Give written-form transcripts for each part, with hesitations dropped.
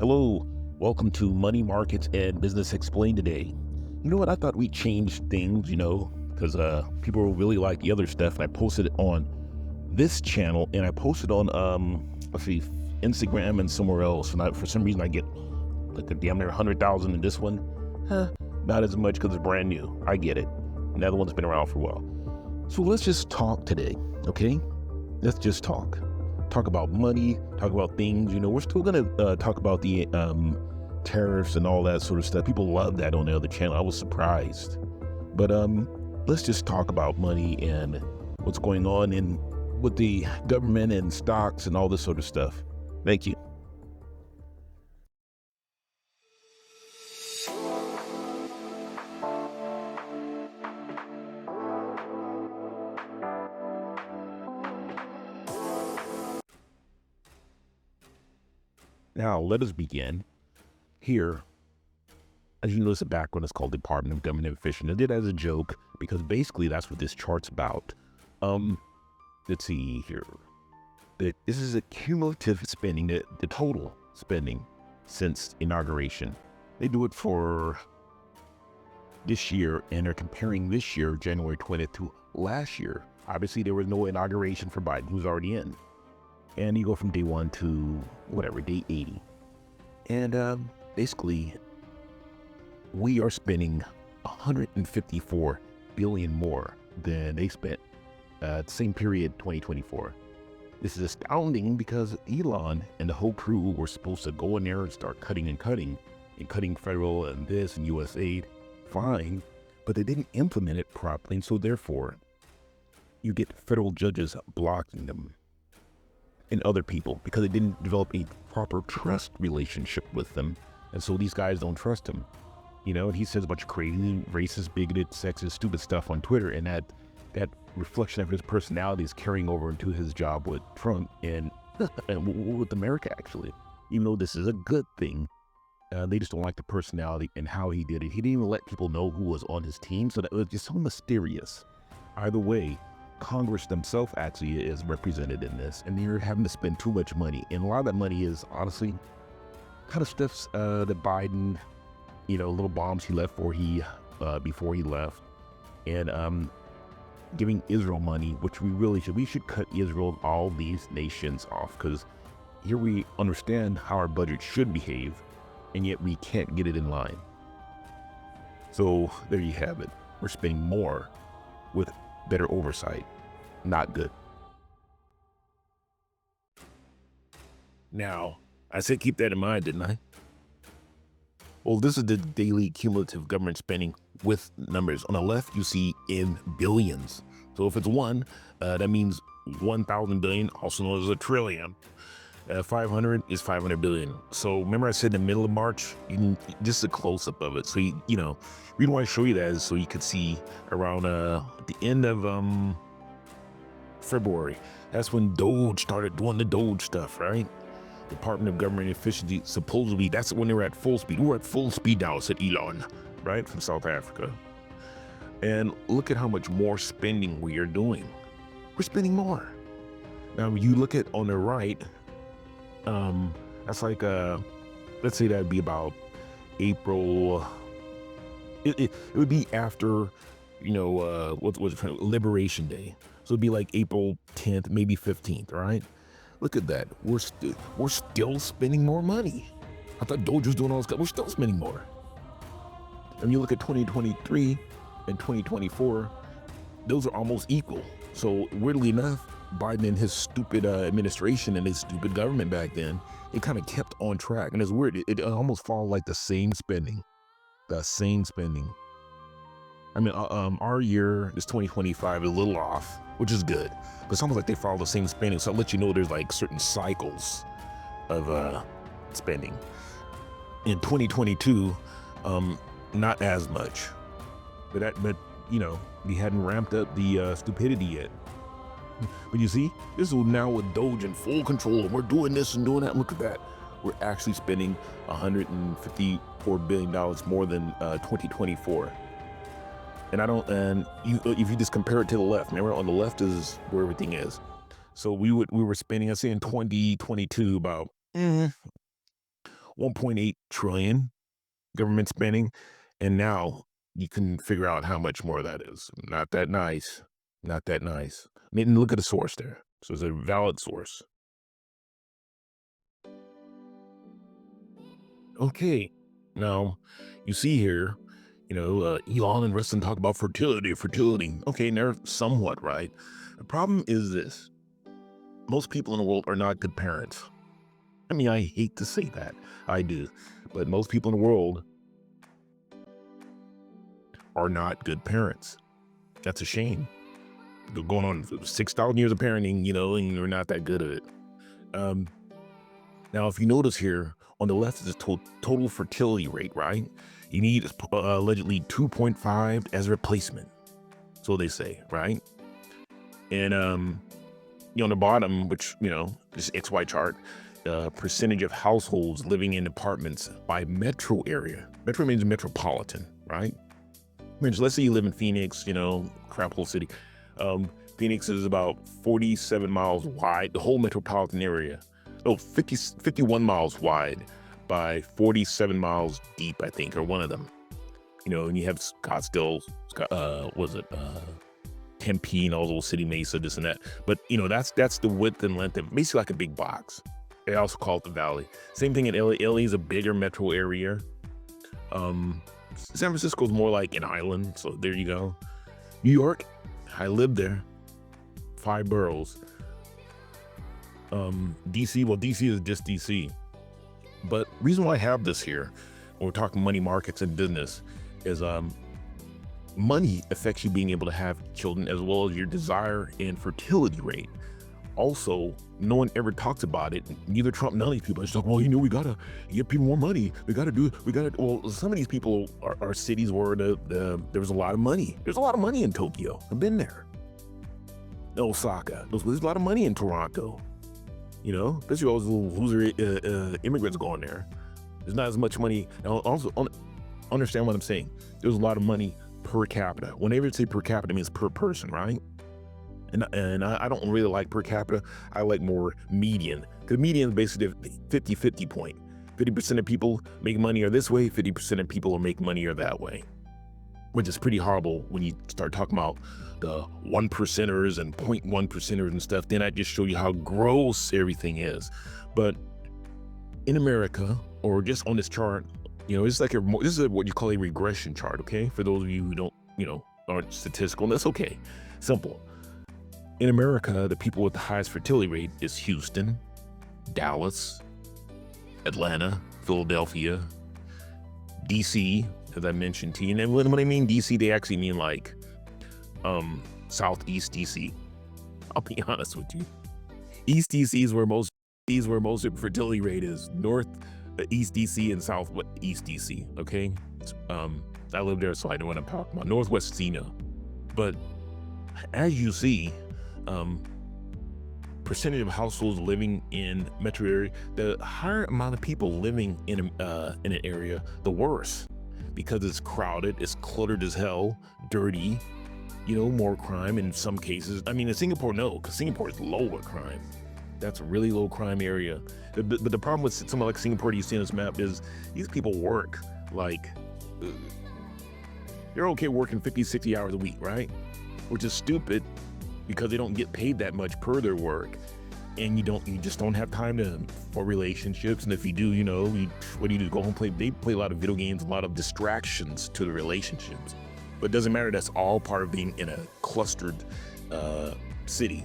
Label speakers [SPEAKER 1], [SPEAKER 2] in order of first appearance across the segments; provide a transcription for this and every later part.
[SPEAKER 1] Hello, welcome to Money Markets and Business Explained today. You know what? I thought we'd change things, because people really like the other stuff. And I posted it on this channel and I posted on, Instagram and somewhere else. And for some reason, I get like a damn near 100,000 in this one. Not as much because it's brand new. I get it. And the other one's been around for a while. So let's just talk today, okay? Let's just talk. Talk about money, talk about things. We're still going to talk about the tariffs and all that sort of stuff. People love that on the other channel. I was surprised. But let's just talk about money and what's going on with the government and stocks and all this sort of stuff. Thank you. Now, let us begin here. As you notice, the background is called Department of Government Efficiency. I did it as a joke because basically that's what this chart's about. Let's see here. This is a cumulative spending, the total spending since inauguration. They do it for this year, and they're comparing this year, January 20th, to last year. Obviously, there was no inauguration for Biden, who's already in. And you go from day 1 to day 80. And basically, we are spending 154 billion more than they spent the same period, 2024. This is astounding because Elon and the whole crew were supposed to go in there and start cutting federal and this and U.S. aid. Fine, but they didn't implement it properly, and so therefore, you get federal judges blocking them and other people because they didn't develop a proper trust relationship with them. And so these guys don't trust him. And he says a bunch of crazy, racist, bigoted, sexist, stupid stuff on Twitter. And that reflection of his personality is carrying over into his job with Trump and with America, actually. Even though this is a good thing, they just don't like the personality and how he did it. He didn't even let people know who was on his team. So that was just so mysterious. Either way, Congress themselves actually is represented in this, and they're having to spend too much money. And a lot of that money is honestly kind of stuff that Biden, little bombs he left before he left, and giving Israel money, which we should cut Israel and all these nations off, because here we understand how our budget should behave, and yet we can't get it in line. So there you have it. We're spending more with better oversight. Not good. Now, I said keep that in mind, didn't I? Well, this is the daily cumulative government spending with numbers. On the left, you see in billions. So if it's one, that means 1,000 billion, also known as a trillion. 500 is 500 billion. So remember I said in the middle of March, just a close-up of it. So, reason why I show you that is so you could see around the end of February. That's when DOGE started doing the DOGE stuff, right? Department of Government Efficiency, supposedly, that's when they were at full speed. We're at full speed now, said Elon, right, from South Africa. And look at how much more spending we are doing. We're spending more. Now, you look at on the right, that's like, let's say that'd be about April. It would be after, what was it, Liberation Day. So it'd be like April 10th, maybe 15th, right? Look at that. We're still spending more money. I thought DOGE was doing all this stuff. We're still spending more. And you look at 2023 and 2024, those are almost equal. So weirdly enough, Biden and his stupid administration and his stupid government back then, it kind of kept on track. And it's weird. It almost followed like the same spending. I mean, our year is 2025, a little off, which is good. But it's almost like they follow the same spending. So I'll let you know there's like certain cycles of spending. In 2022, not as much. But we hadn't ramped up the stupidity yet. But you see, this is now with DOGE in full control, and we're doing this and doing that. Look at that. We're actually spending $154 billion more than 2024. And if you just compare it to the left, remember on the left is where everything is. So we were spending, I say in 2022, about 1.8 trillion government spending. And now you can figure out how much more that is. Not that nice. Not that nice. I mean, look at the source there. So it's a valid source. Okay. Now, you see here, Elon and Rustin talk about fertility. Okay, and they're somewhat right. The problem is this. Most people in the world are not good parents. I mean, I hate to say that. I do. But most people in the world are not good parents. That's a shame. They're going on 6,000 years of parenting, and they're not that good at it. Now, if you notice here, on the left is the total fertility rate, right? You need allegedly 2.5 as a replacement. So they say, right? And on the bottom, which, this XY chart, percentage of households living in apartments by metro area. Metro means metropolitan, right? Means let's say you live in Phoenix, crap hole city. Phoenix is about 47 miles wide, the whole metropolitan area. 51 miles wide by 47 miles deep, I think, or one of them. And you have Scottsdale, Tempe, and all those City Mesa, this and that. But that's the width and length of basically like a big box. They also call it the valley. Same thing in LA. LA is a bigger metro area. San Francisco is more like an island, so there you go. New York, I lived there. 5 boroughs. DC, well, DC is just DC. But reason why I have this here, when we're talking money markets and business, is money affects you being able to have children as well as your desire and fertility rate. Also, no one ever talks about it. Neither Trump, none of these people. It's like, well, we gotta give people more money. Well, some of these people are cities where there was a lot of money. There's a lot of money in Tokyo. I've been there. Osaka. There's a lot of money in Toronto. Especially all those little loser immigrants going there. There's not as much money. Now, also, understand what I'm saying. There's a lot of money per capita. Whenever you say per capita, it means per person, right? And I don't really like per capita. I like more median. Because median is basically the 50-50 point. 50% of people make money are this way, 50% of people make money are that way. Which is pretty horrible when you start talking about the 1%ers and 0.1%ers and stuff. Then I just show you how gross everything is. But in America, or just on this chart, it's like this is what you call a regression chart, okay? For those of you who don't, aren't statistical, and that's okay. Simple. In America, the people with the highest fertility rate is Houston, Dallas, Atlanta, Philadelphia, DC, as I mentioned to you. And when I mean DC, they actually mean like Southeast DC. I'll be honest with you. East DC is where most fertility rate is. East DC and Southeast DC, okay? I live there, so I know what I'm talking about. Northwest CENA. But as you see, percentage of households living in metro area, the higher amount of people living in an area, the worse, because it's crowded, it's cluttered as hell, dirty, more crime in some cases. I mean, in Singapore, no, because Singapore is low at crime. That's a really low crime area. But the problem with somewhere like Singapore that you see on this map is these people work like, they're okay working 50, 60 hours a week, right? Which is stupid, because they don't get paid that much per their work, and you just don't have time for relationships. And if you do, what do you do? Go home, they play a lot of video games, a lot of distractions to the relationships. But it doesn't matter. That's all part of being in a clustered city.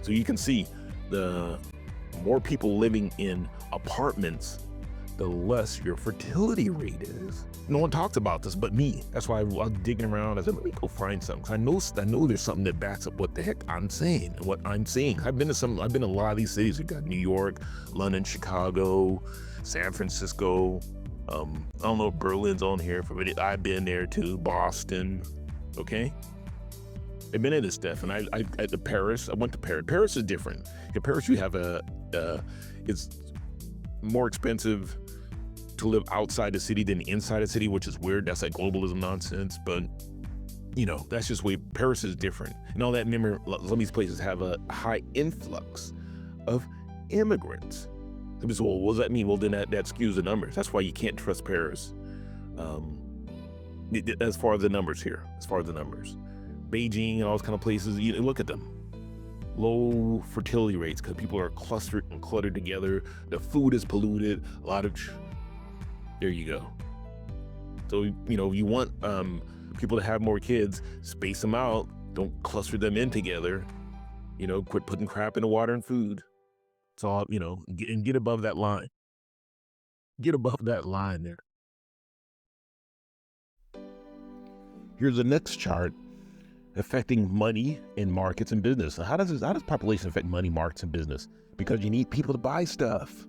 [SPEAKER 1] So you can see the more people living in apartments, the less your fertility rate is. No one talks about this but me. That's why I was digging around. I said, let me go find something. Cause I know there's something that backs up what the heck I'm saying and what I'm saying. I've been to a lot of these cities. We've got New York, London, Chicago, San Francisco. I don't know if Berlin's on here for it. I've been there too. Boston. Okay. I've been in this stuff, and I at Paris. I went to Paris. Paris is different. In Paris, you have it's more expensive to live outside the city than inside the city, which is weird. That's like globalism nonsense, but that's just way Paris is different. And all that, remember, some of these places have a high influx of immigrants. So, well, what does that mean? Well, then that skews the numbers. That's why you can't trust Paris. As far as the numbers here, Beijing and all those kind of places, you look at them. Low fertility rates because people are clustered and cluttered together. The food is polluted. There you go. So, you want people to have more kids, space them out. Don't cluster them in together. Quit putting crap in the water and food. It's all, get above that line. Get above that line there. Here's the next chart affecting money in markets and business. How does population affect money, markets, and business? Because you need people to buy stuff.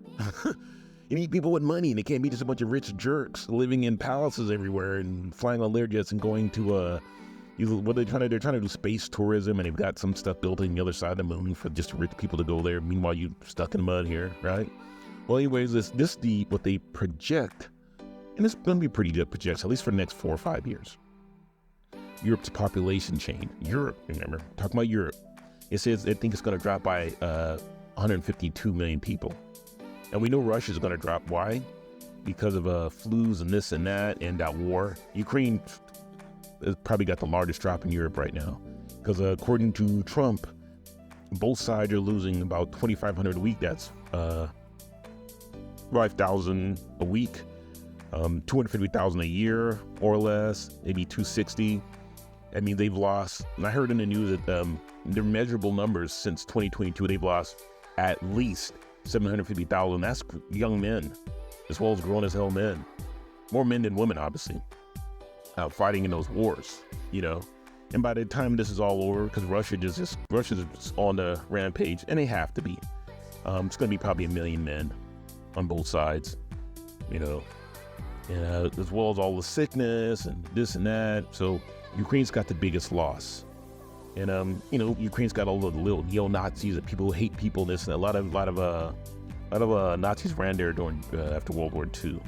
[SPEAKER 1] You need people with money, and they can't be just a bunch of rich jerks living in palaces everywhere and flying on Learjets and going to they're trying to do space tourism, and they've got some stuff built on the other side of the moon for just rich people to go there. Meanwhile, you stuck in the mud here, right? Well, anyways, what they project, and it's going to be pretty good projects, at least for the next 4 or 5 years. Europe's population change. Europe, remember, talking about Europe. It says they think it's going to drop by 152 million people. And we know Russia's going to drop. Why? Because of flus and this and that and that war. Ukraine has probably got the largest drop in Europe right now. Because according to Trump, both sides are losing about 2,500 a week. That's 5,000 a week, 250,000 a year or less, maybe 260. I mean, they've lost, and I heard in the news that their measurable numbers since 2022, they've lost at least 750,000. That's young men, as well as grown as hell men. More men than women, obviously, fighting in those wars, And by the time this is all over, because Russia's just on the rampage, and they have to be. It's going to be probably 1 million men on both sides, and as well as all the sickness and this and that. So Ukraine's got the biggest loss, and Ukraine's got all the little neo-Nazis, and people who hate people. This and a lot of Nazis ran there during after World War II,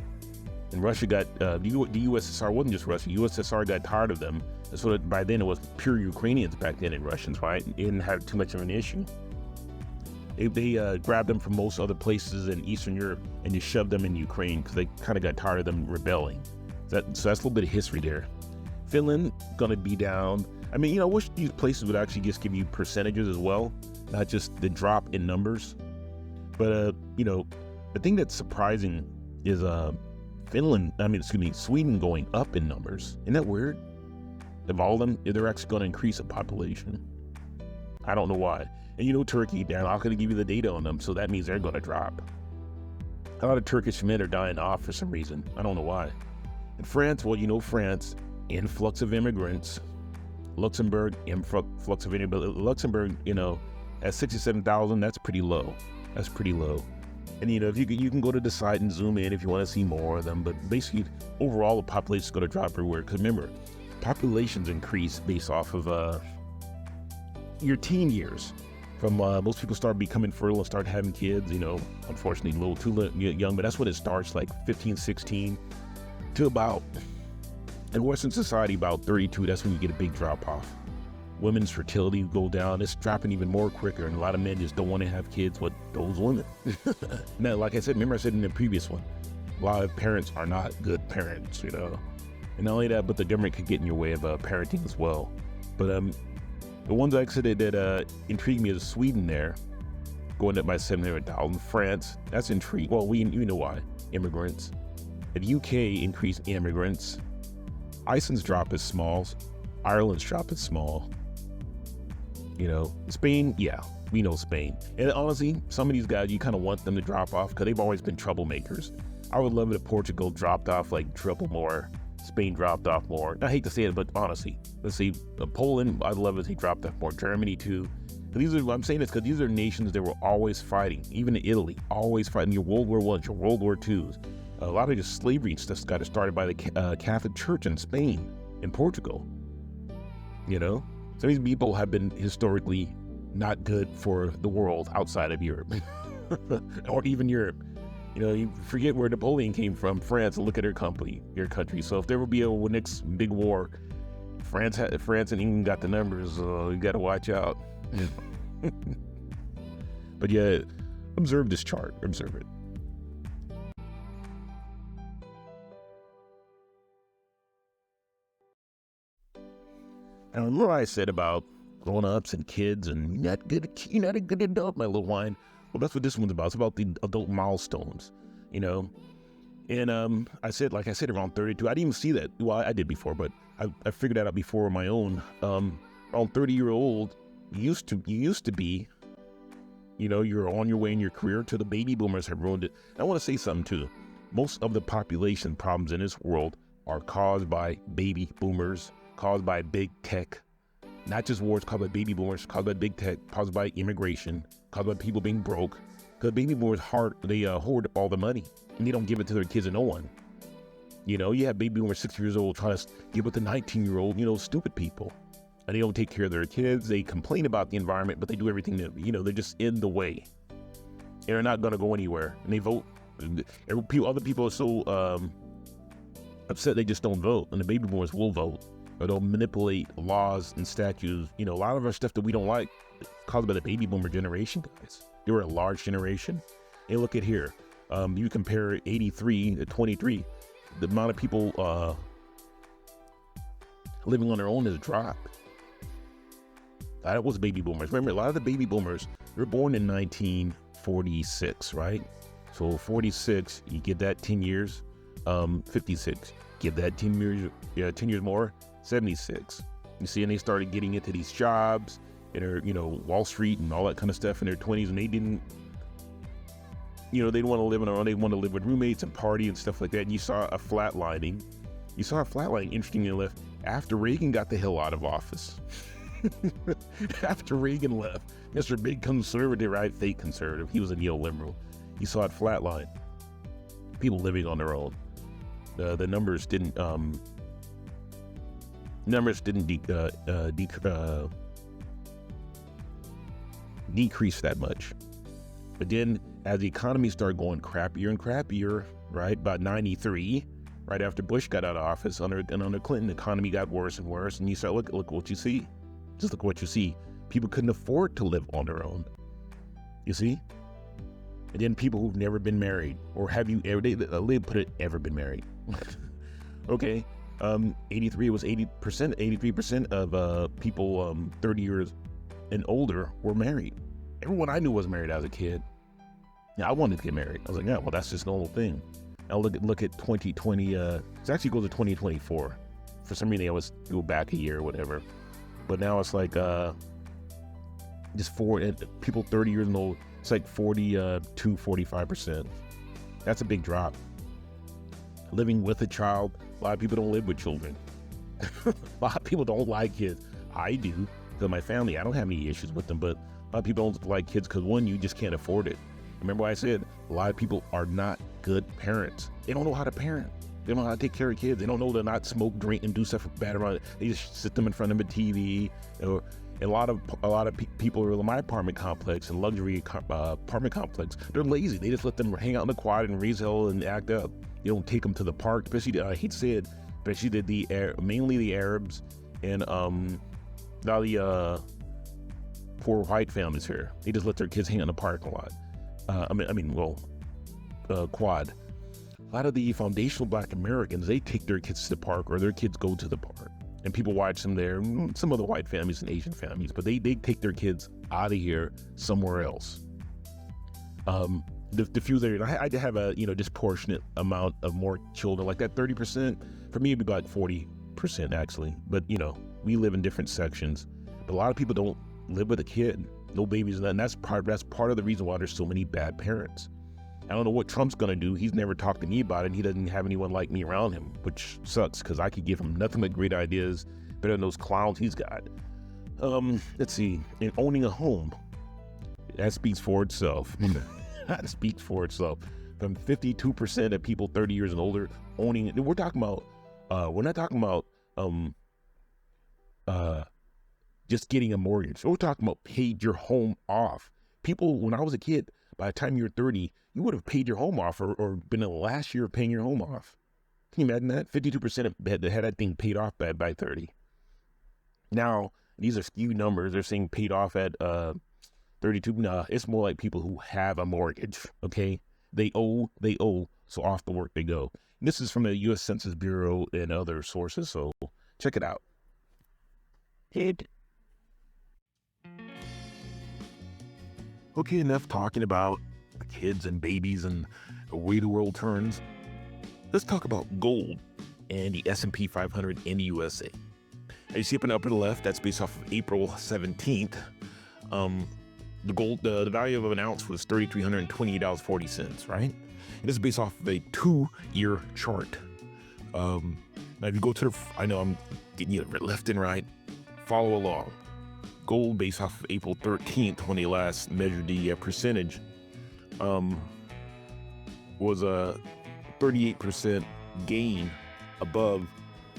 [SPEAKER 1] and Russia got the USSR wasn't just Russia. USSR got tired of them, and so by then it was pure Ukrainians back then and Russians, right? It didn't have too much of an issue. They grabbed them from most other places in Eastern Europe and just shoved them in Ukraine because they kind of got tired of them rebelling. So that's a little bit of history there. Finland gonna be down. I mean, I wish these places would actually just give you percentages as well, not just the drop in numbers. But the thing that's surprising is Sweden going up in numbers. Isn't that weird? Of all of them, they're actually gonna increase in population. I don't know why. And Turkey, they're not gonna give you the data on them, so that means they're gonna drop. A lot of Turkish men are dying off for some reason. I don't know why. In France, well, France, influx of immigrants. Luxembourg, influx of immigrants. Luxembourg, at 67,000, that's pretty low. And if you can go to the site and zoom in if you want to see more of them, but basically, overall, the population is going to drop everywhere. Because remember, populations increase based off of your teen years. From most people start becoming fertile and start having kids, unfortunately a little too young, but that's when it starts, like 15, 16 to about, in Western society, about 32, that's when you get a big drop off. Women's fertility go down. It's dropping even more quicker, and a lot of men just don't want to have kids with those women. Now, like I said, remember I said in the previous one, a lot of parents are not good parents, And not only that, but the government could get in your way of parenting as well. But the ones I said that intrigued me is Sweden there, going up by 700,000. France, that's intriguing. Well, we know why. Immigrants. The UK increased immigrants. Iceland's drop is small. Ireland's drop is small. Spain, yeah, we know Spain. And honestly, some of these guys, you kind of want them to drop off because they've always been troublemakers. I would love it if Portugal dropped off like triple more. Spain dropped off more. I hate to say it, but honestly, let's see, Poland, I'd love it if he dropped off more. Germany too. I'm saying this because these are nations that were always fighting. Even Italy, always fighting. Your World War I, your World War IIs. A lot of just slavery and stuff got started by the Catholic Church in Spain and Portugal. Some of these people have been historically not good for the world outside of Europe or even Europe. You forget where Napoleon came from, France, and look at your country. So if there will be a next big war, France and England got the numbers. You got to watch out. But yeah, observe this chart. Observe it. And I remember I said about grown-ups and kids and you're not a good adult, my little wine. Well, that's what this one's about. It's about the adult milestones, you know. And I said, like I said, around 32. I didn't even see that. Well, I did before, but I figured that out before on my own. Around 30-year-old, you used to be, you know, you're on your way in your career till the baby boomers have ruined it. And I want to say something too. Most of the population problems in this world are caused by baby boomers, caused by big tech. Not just wars caused by baby boomers, caused by big tech, caused by immigration, caused by people being broke. Because baby boomers hoard all the money and they don't give it to their kids and no one. You know, you have baby boomers 60 years old trying to give it to 19-year-old, you know, stupid people. And they don't take care of their kids. They complain about the environment, but they do everything that, you know, they're just in the way. And they're not going to go anywhere. And they vote. Other people are so upset they just don't vote. And the baby boomers will vote. Or they'll manipulate laws and statutes. You know, a lot of our stuff that we don't like is caused by the baby boomer generation, guys. They were a large generation. And look at here. You compare 83 to 23. The amount of people living on their own has dropped. That was baby boomers. Remember, a lot of the baby boomers were born in 1946, right? So 46, you give that 10 years. 56, give that 10 years, 10 years more, 76. You see, and they started getting into these jobs in their, you know, Wall Street and all that kind of stuff in their 20s, and they didn't, you know, they didn't want to live on their own. They want to live with roommates and party and stuff like that. And you saw a flatlining. Interestingly enough, after Reagan got the hell out of office. After Reagan left, Mr. Big Conservative, right? Fake conservative. He was a neoliberal. You saw it flatline. People living on their own. The numbers didn't decrease that much. But then as the economy started going crappier and crappier, right, about 93, right after Bush got out of office, under Clinton, the economy got worse and worse. And you said, look what you see. Just look what you see. People couldn't afford to live on their own. You see? And then people who've never been married, or have you ever, ever been married? Okay. 83 was 83% of people 30 years and older were married. Everyone I knew was married as a kid. Yeah, I wanted to get married. I was like, yeah, well, that's just a normal thing. Now look at 2020. It actually goes to 2024. For some reason, they always go back a year or whatever. But now it's like just people 30 years and old. It's like 45%. That's a big drop. Living with a child. A lot of people don't live with children. A lot of people don't like kids. I do, because my family, I don't have any issues with them, but a lot of people don't like kids because, one, you just can't afford it. Remember what I said? A lot of people are not good parents. They don't know how to parent. They don't know how to take care of kids. They don't know to not smoke, drink, and do stuff bad around it. They just sit them in front of a TV. Or a lot of people are in my apartment complex and luxury apartment complex. They're lazy. They just let them hang out in the quad and raise hell and act up. You don't take them to the park, especially, I hate to say it, especially mainly the Arabs and now the poor white families here. They just let their kids hang out in the parking lot. Quad. A lot of the foundational Black Americans, they take their kids to the park, or their kids go to the park, and people watch them there. Some of the white families and Asian families, but they take their kids out of here somewhere else. The few there, I have a disproportionate amount of more children, like that 30%. For me, it'd be about 40% actually. But we live in different sections. But a lot of people don't live with a kid, no babies, and that's part of the reason why there's so many bad parents. I don't know what Trump's gonna do. He's never talked to me about it. He doesn't have anyone like me around him, which sucks because I could give him nothing but great ideas, better than those clowns he's got. Let's see. In owning a home, that speaks for itself. That speaks for itself. From 52% of people 30 years and older owning it. We're talking about. We're not talking about just getting a mortgage. We're talking about paid your home off. People, when I was a kid, by the time you're 30, you would have paid your home off or been in the last year of paying your home off. Can you imagine that? 52% had that thing paid off by 30. Now, these are skewed numbers. They're saying paid off at 32. Nah, it's more like people who have a mortgage, okay? They owe, so off to work they go. And this is from the U.S. Census Bureau and other sources, so check it out. Okay, enough talking about kids and babies and the way the world turns. Let's talk about gold and the S&P 500 in the USA. As you see up in the upper left, that's based off of April 17th. The gold, the value of an ounce was $3,328.40, right? And this is based off of a 2-year chart. Now, if you go to I know I'm getting you left and right, follow along. Gold based off of April 13th, when they last measured the percentage, was a 38% gain above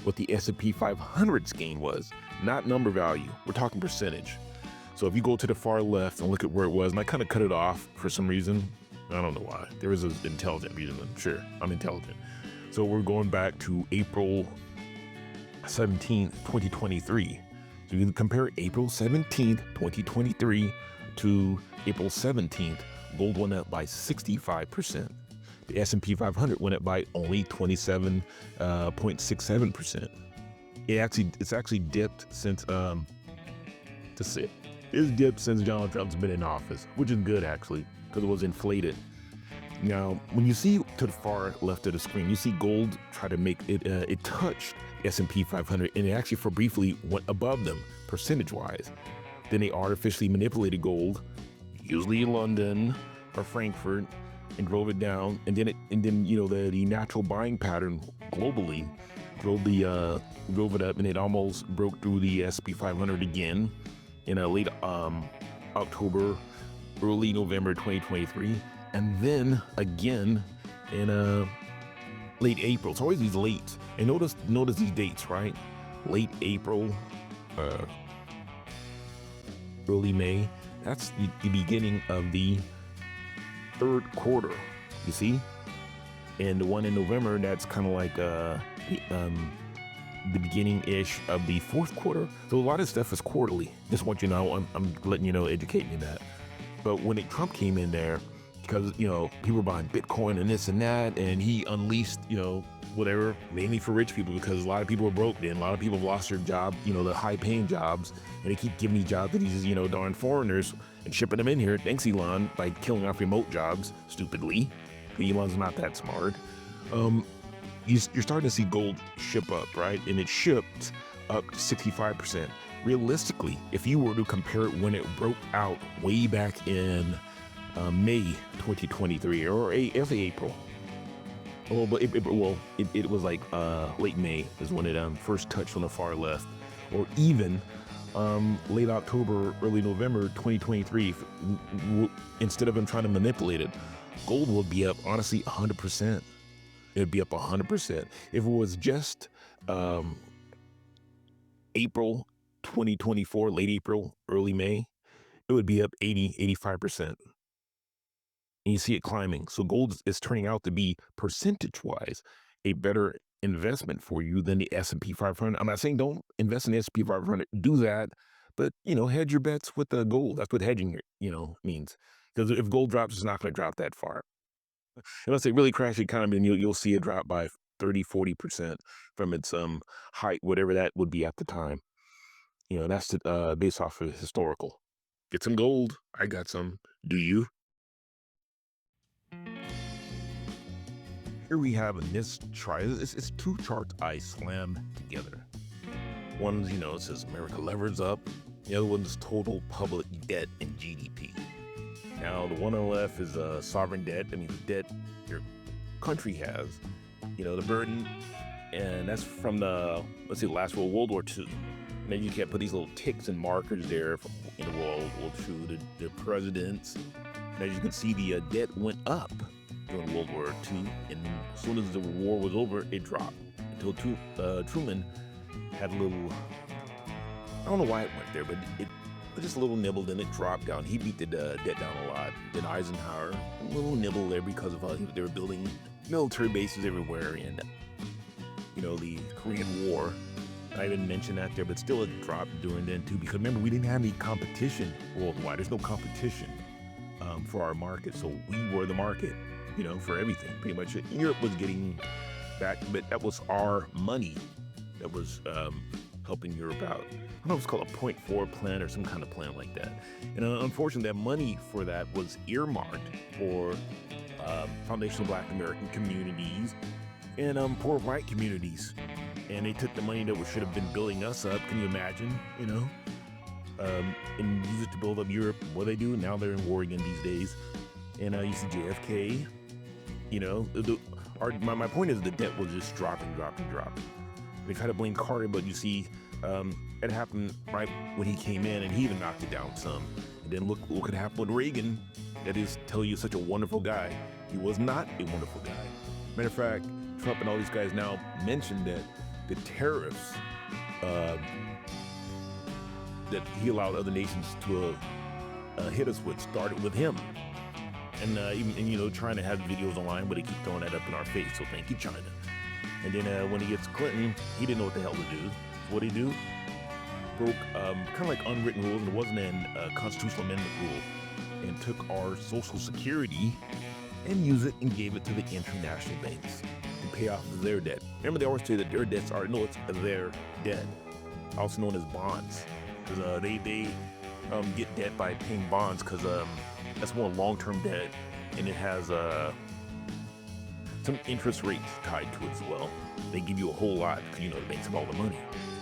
[SPEAKER 1] what the S&P 500's gain was, not number value. We're talking percentage. So if you go to the far left and look at where it was, and I kind of cut it off for some reason. I don't know why. There is an intelligent reason. I'm sure I'm intelligent. So we're going back to April 17th, 2023. So you can compare April 17th, 2023 to April 17th. Gold went up by 65%. The S&P 500 went up by only 27.67%. It's actually dipped since it's dipped since Donald Trump's been in office, which is good actually, because it was inflated. Now, when you see to the far left of the screen, you see gold try to make it, it touched S&P 500, and it actually for briefly went above them percentage-wise. Then they artificially manipulated gold, usually in London or Frankfurt, and drove it down. And then the natural buying pattern globally drove it up, and it almost broke through the S&P 500 again in late October, early November 2023. And then again in late April. It's always these late. And notice these dates, right? Late April, early May. That's the beginning of the third quarter, you see? And the one in November, that's kind of like the beginning-ish of the fourth quarter. So a lot of stuff is quarterly. Just want you to know, I'm letting you know, educating you that. But when Trump came in there, because, people were buying Bitcoin and this and that, and he unleashed, whatever, mainly for rich people, because a lot of people were broke then. A lot of people have lost their job, the high-paying jobs, and they keep giving these jobs to these, darn foreigners and shipping them in here. Thanks, Elon, by killing off remote jobs, stupidly. Elon's not that smart. You're starting to see gold ship up, right? And it shipped up 65%. Realistically, if you were to compare it when it broke out way back in May 2023 or April. Oh, but it was like late May is when it first touched on the far left, or even late October, early November 2023. Instead of them trying to manipulate it, gold would be up honestly 100%. It'd be up 100%. If it was just April 2024, late April, early May, it would be up 85%. And you see it climbing. So gold is turning out to be percentage-wise a better investment for you than the S&P 500. I'm not saying don't invest in the S&P 500. Do that, but hedge your bets with the gold. That's what hedging means. Because if gold drops, it's not going to drop that far. Unless it really crashes the economy, and you'll see it drop by 30-40% from its height, whatever that would be at the time. That's based off of historical. Get some gold. I got some. Do you? Here we have in this chart, it's two charts I slammed together. One's, it says America levers up. The other one's total public debt and GDP. Now, the one on the left is sovereign debt. I mean, the debt your country has, the burden. And that's from the last World War II. And then you can put these little ticks and markers there from World War II, the presidents. And as you can see, the debt went up during World War II, and as soon as the war was over, it dropped until Truman had a little, I don't know why it went there, but it just a little nibble, then it dropped down. He beat the debt down a lot. Then Eisenhower, a little nibble there because of they were building military bases everywhere, and the Korean War. I didn't mention that there, but still it dropped during then too, because remember, we didn't have any competition worldwide. There's no competition for our market, so we were the market. For everything, pretty much. Europe was getting back, but that was our money that was helping Europe out. don't know if it's called a .4 plan or some kind of plan like that. And unfortunately, that money for that was earmarked for foundational Black American communities and poor white communities. And they took the money that should have been building us up. Can you imagine? And use it to build up Europe. What they do now, they're in war again these days. And you see JFK. My point is the debt was just dropping. They try to blame Carter, but you see, it happened right when he came in, and he even knocked it down some. And then look what happened with Reagan. That is, tell you such a wonderful guy. He was not a wonderful guy. Matter of fact, Trump and all these guys now mentioned that the tariffs that he allowed other nations to hit us with started with him. And even trying to have videos online, but they keep throwing that up in our face. So thank you, China. And then when he gets Clinton, he didn't know what the hell to do. What did he do? Broke kind of like unwritten rules, and it wasn't a constitutional amendment rule, and took our Social Security and used it and gave it to the international banks to pay off their debt. Remember, they always say that their debts are, no, it's their debt, also known as bonds. Because they get debt by paying bonds, because that's more long-term debt, and it has some interest rates tied to it as well. They give you a whole lot because the banks have all the money.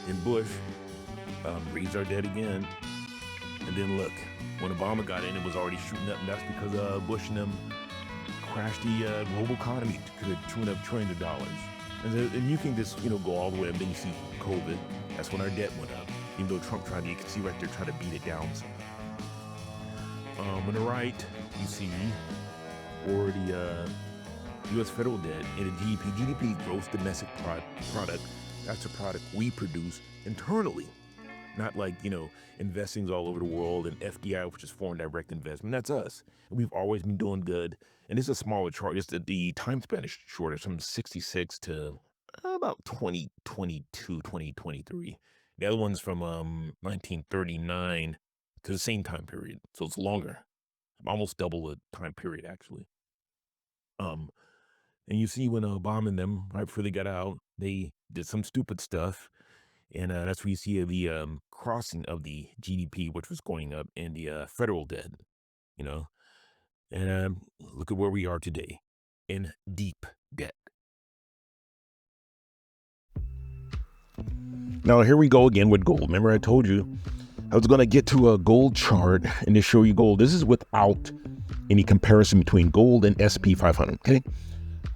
[SPEAKER 1] And Bush raised our debt again, and then look, when Obama got in, it was already shooting up, and that's because Bush and them crashed the global economy to the tune of trillions of dollars. And you can just go all the way up, then you see COVID. That's when our debt went up. Even though Trump tried to, you can see right there, try to beat it down some. On the right, you see for the U.S. federal debt and the GDP. GDP, gross domestic product. That's a product we produce internally, not like investings all over the world, and FDI, which is foreign direct investment. That's us. And we've always been doing good. And this is a smaller chart. Just the time span is shorter, from 66 to about 2022, 2023. The other one's from 1939 to the same time period, so it's longer, almost double the time period actually. And you see when Obama and them, right before they got out, they did some stupid stuff, and that's where you see the crossing of the GDP, which was going up, and the federal debt, and look at where we are today, in deep debt. Now, here we go again with gold. Remember, I told you I was going to get to a gold chart and to show you gold. This is without any comparison between gold and SP 500, okay?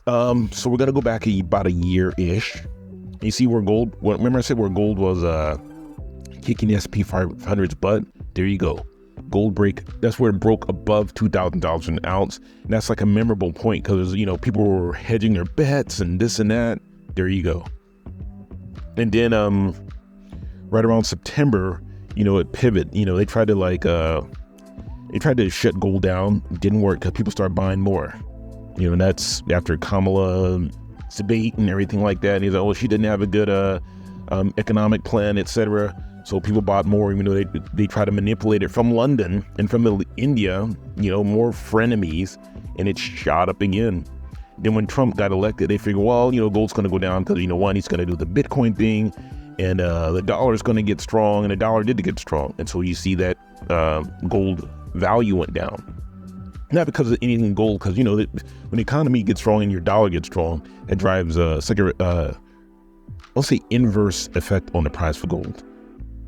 [SPEAKER 1] So we're going to go back about a year-ish. You see where gold, remember I said where gold was kicking SP 500's butt? There you go. Gold break, that's where it broke above $2,000 an ounce. And that's like a memorable point because, people were hedging their bets and this and that. There you go. And then right around September, it pivoted. They tried to shut gold down. It didn't work because people started buying more. And that's after Kamala's debate and everything like that. And he's like, oh, she didn't have a good economic plan, etc. So people bought more, even though they try to manipulate it from London and from India, more frenemies, and it shot up again. Then when Trump got elected, they figured, well, gold's going to go down because, one, he's going to do the Bitcoin thing, and the dollar is going to get strong, and the dollar did get strong. And so you see that gold value went down. Not because of anything gold, because, when the economy gets strong and your dollar gets strong, it drives let's say inverse effect on the price for gold.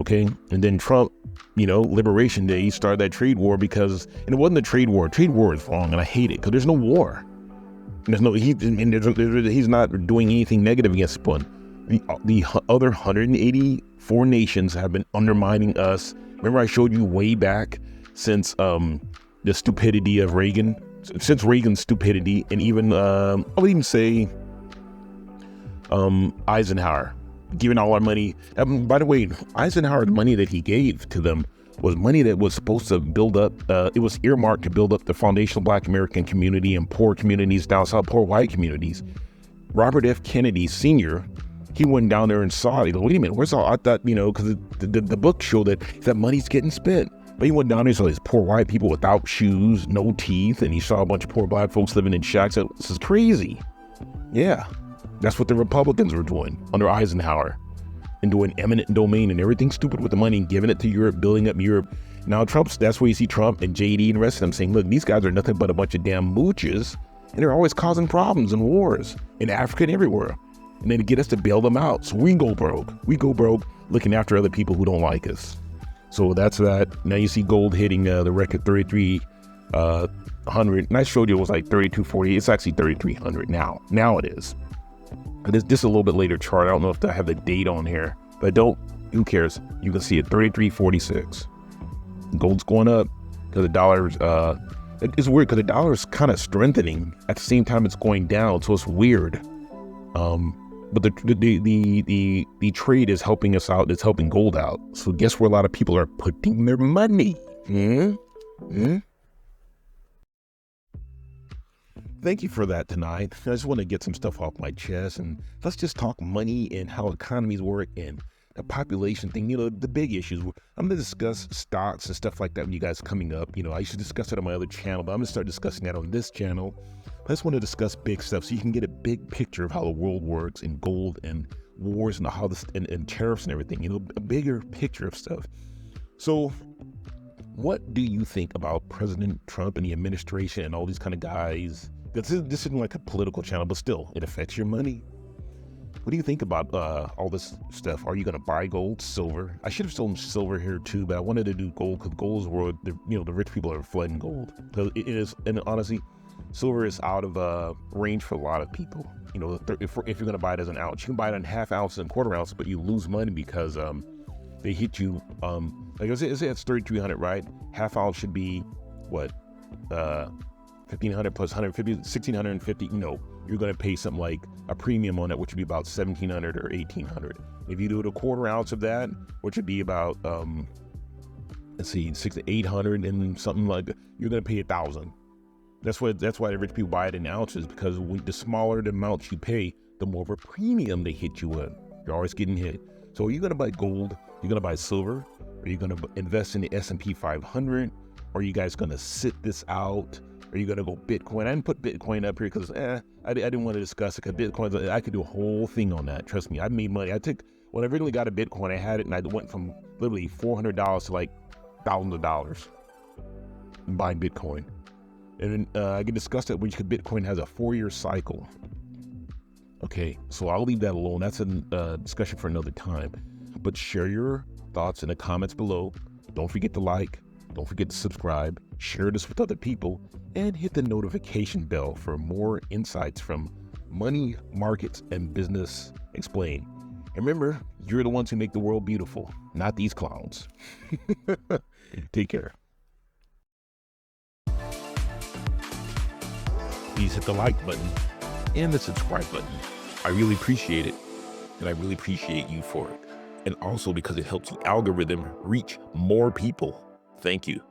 [SPEAKER 1] Okay. And then Trump, Liberation Day, he started that trade war because, and it wasn't a trade war. Trade war is wrong, and I hate it because there's no war. He's not doing anything negative against one. The other 184 nations have been undermining us. Remember I showed you way back since the stupidity of Reagan, since Reagan's stupidity, and even I would even say Eisenhower giving all our money. By the way, Eisenhower's money that he gave to them was money that was supposed to build up, it was earmarked to build up the foundational Black American community and poor communities down south, poor white communities. Robert F. Kennedy Sr., he went down there and saw it. He goes, wait a minute, where's all, I thought, because the book showed that money's getting spent. But he went down there and saw these poor white people without shoes, no teeth, and he saw a bunch of poor Black folks living in shacks. So, this is crazy. Yeah, that's what the Republicans were doing under Eisenhower. and doing eminent domain and everything stupid with the money and giving it to Europe, building up Europe. Now that's where you see Trump and JD and the rest of them saying, look, these guys are nothing but a bunch of damn mooches, and they're always causing problems and wars in Africa and everywhere. And then to get us to bail them out. So we go broke. We go broke looking after other people who don't like us. So that's that. Now you see gold hitting the record 3,300. And I showed you it was like 3,240. It's actually 3,300 now. Now it is. This is a little bit later chart. I don't know if I have the date on here, but who cares? You can see it 33.46. Gold's going up because the dollar's, it's weird because the dollar's kind of strengthening at the same time it's going down. So it's weird. But the trade is helping us out. It's helping gold out. So guess where a lot of people are putting their money? Thank you for that tonight. I just want to get some stuff off my chest, and let's just talk money and how economies work and the population thing, the big issues. I'm going to discuss stocks and stuff like that with you guys coming up. I used to discuss it on my other channel, but I'm going to start discussing that on this channel. I just want to discuss big stuff so you can get a big picture of how the world works and gold and wars and how this and tariffs and everything, a bigger picture of stuff. So what do you think about President Trump and the administration and all these kind of guys? This isn't like a political channel, but still, it affects your money. What do you think about all this stuff? Are you going to buy gold, silver? I should have sold silver here too, but I wanted to do gold because gold is where the rich people are flooding gold. Because it is, and honestly, silver is out of range for a lot of people. If you're going to buy it as an ounce, you can buy it in half ounce and quarter ounce, but you lose money because they hit you. Like I say it's 3,300, right? Half ounce should be what? 1,500 plus 150, 1,650. You're going to pay something like a premium on it, which would be about 1,700 or 1,800. If you do it a quarter ounce of that, which would be about 800 and something like that, you're going to pay 1,000. That's why the rich people buy it in ounces, because the smaller the amounts you pay, the more of a premium they hit you with. You're always getting hit. So are you going to buy gold? You're going to buy silver? Are you going to invest in the S&P 500? Are you guys going to sit this out? Are you going to go Bitcoin? I didn't put Bitcoin up here because I didn't want to discuss it, because Bitcoin, I could do a whole thing on that. Trust me, I made money. When I originally got a Bitcoin, I had it and I went from literally $400 to like thousands of dollars buying Bitcoin. And then I can discuss that because Bitcoin has a 4-year cycle. Okay, so I'll leave that alone. That's a discussion for another time. But share your thoughts in the comments below. Don't forget to like. Don't forget to subscribe. Share this with other people. And hit the notification bell for more insights from money, markets, and business explained. And remember, you're the ones who make the world beautiful, not these clowns. Take care. Please hit the like button and the subscribe button. I really appreciate it, and I really appreciate you for it. And also because it helps the algorithm reach more people. Thank you.